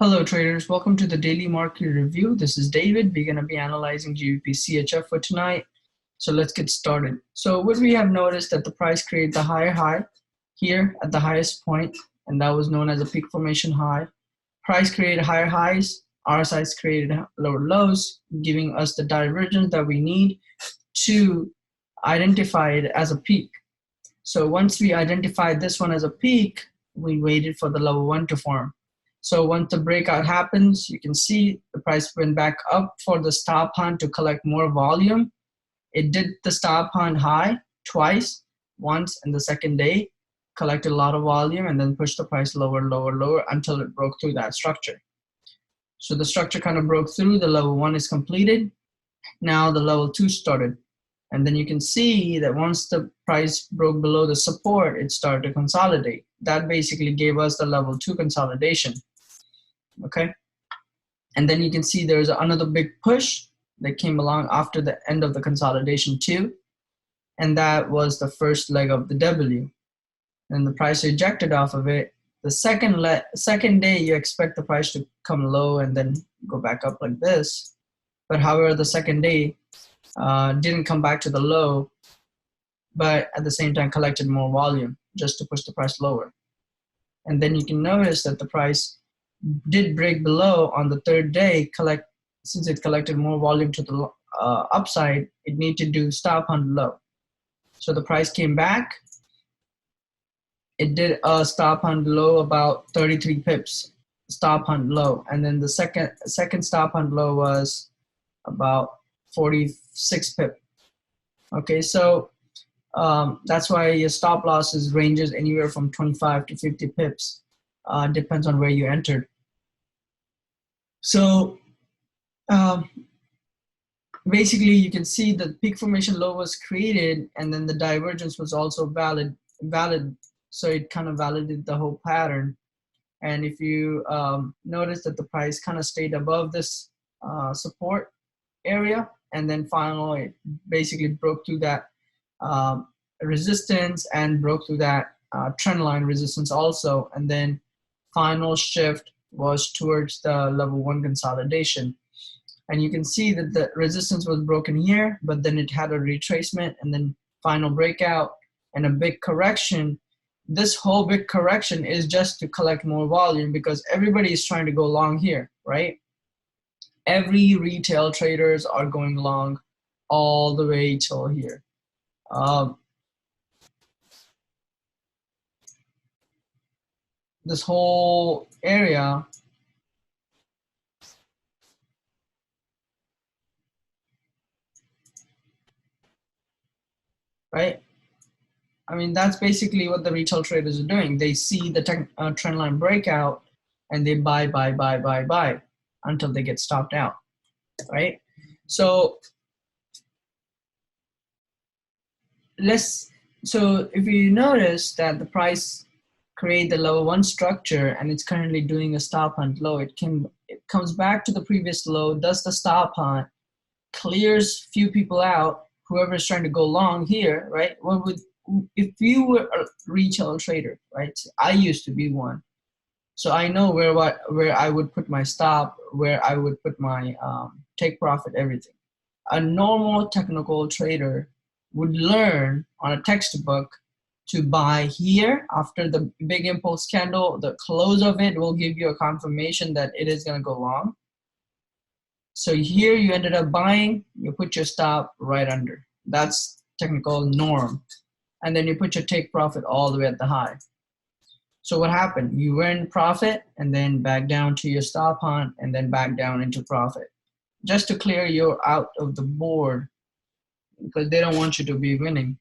Hello traders, welcome to the daily market review. This is David. We're going to be analyzing GBP CHF for tonight. So let's get started. So what we have noticed that the price created the higher high here at the highest point, and that was known as a peak formation high. Price created higher highs, RSIs created lower lows, giving us the divergence that we need to identify it as a peak. So once we identified this one as a peak, we waited for the level 1 to form. So once the breakout happens, you can see the price went back up for the stop hunt to collect more volume. It did the stop hunt high twice, once in the second day, collected a lot of volume, and then pushed the price lower, lower, lower until it broke through that structure. So the structure kind of broke through, the level 1 is completed. Now the level 2 started. And then you can see that once the price broke below the support, it started to consolidate. That basically gave us the level 2 consolidation. Okay, and then you can see there's another big push that came along after the end of the consolidation too, and that was the first leg of the W, and the price ejected off of it. The second day you expect the price to come low and then go back up like this, but however the second day didn't come back to the low, but at the same time collected more volume just to push the price lower. And then you can notice that the price did break below on the third day. Since it collected more volume to the upside, it needed to do stop hunt low. So the price came back. It did a stop hunt low about 33 pips, stop hunt low, and then the second stop hunt low was about 46 pip. Okay, so that's why your stop losses ranges anywhere from 25 to 50 pips. Depends on where you entered. So basically you can see the peak formation low was created, and then the divergence was also valid, so it kind of validated the whole pattern. And if you notice that the price kind of stayed above this support area, and then finally it basically broke through that resistance and broke through that trend line resistance also, and then final shift was towards the level 1 consolidation. And you can see that the resistance was broken here, but then it had a retracement and then final breakout and a big correction. This whole big correction is just to collect more volume because everybody is trying to go long here, right? Every retail traders are going long all the way till here. This whole area right? I mean, that's basically what the retail traders are doing. They see the trend line breakout and they buy until they get stopped out, right? So if you notice that the price create the level 1 structure and it's currently doing a stop hunt low, it comes back to the previous low, does the stop hunt, clears few people out, whoever's trying to go long here, right? If you were a retail trader, right? I used to be one, so I know where I would put my stop, where I would put my take profit, everything. A normal technical trader would learn on a textbook to buy here after the big impulse candle. The close of it will give you a confirmation that it is going to go long. So here you ended up buying, you put your stop right under. That's technical norm. And then you put your take profit all the way at the high. So what happened? You were in profit and then back down to your stop hunt and then back down into profit. Just to clear you out of the board, because they don't want you to be winning,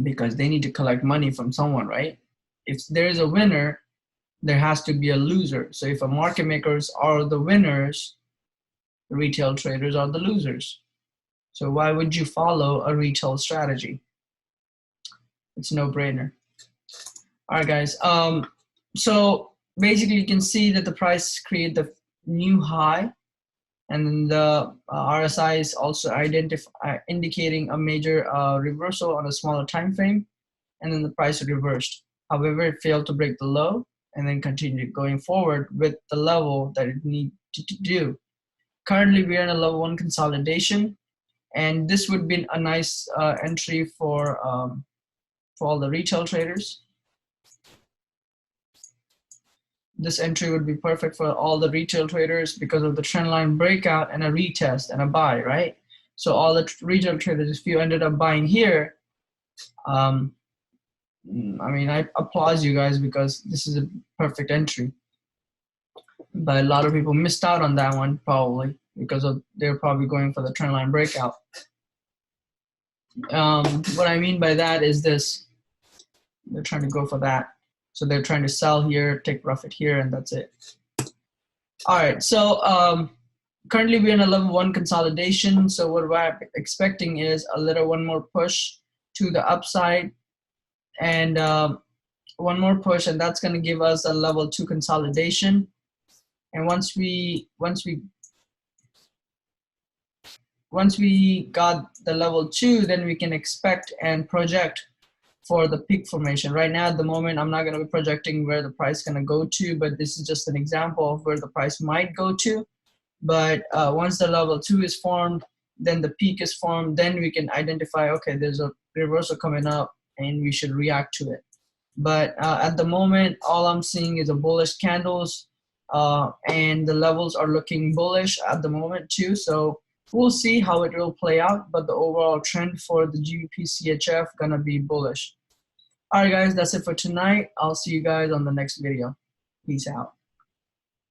because they need to collect money from someone, right? If there is a winner, there has to be a loser. So if a market makers are the winners, the retail traders are the losers. So why would you follow a retail strategy? It's a no-brainer. All right, guys. So basically you can see that the price created the new high, and then the RSI is also indicating a major reversal on a smaller time frame, and then the price reversed. However, it failed to break the low, and then continue going forward with the level that it needs to do. Currently, we are in a level 1 consolidation, and this would be a nice entry for all the retail traders. This entry would be perfect for all the retail traders because of the trend line breakout and a retest and a buy, right? So all the retail traders, if you ended up buying here, I mean, I applaud you guys because this is a perfect entry. But a lot of people missed out on that one probably because of they're probably going for the trend line breakout. What I mean by that is this: they're trying to go for that. So they're trying to sell here, take profit here, and that's it. All right, so currently we're in a level 1 consolidation. So what we're expecting is a little one more push to the upside, and one more push, and that's going to give us a level 2 consolidation. And once we got the level 2, then we can expect and project for the peak formation. Right now, at the moment, I'm not going to be projecting where the price is going to go to, but this is just an example of where the price might go to. But once the level 2 is formed, then the peak is formed, then we can identify, okay, there's a reversal coming up and we should react to it. But at the moment, all I'm seeing is a bullish candles, and the levels are looking bullish at the moment too. So we'll see how it will play out, but the overall trend for the GBP CHF gonna be bullish. All right, guys, that's it for tonight. I'll see you guys on the next video. Peace out.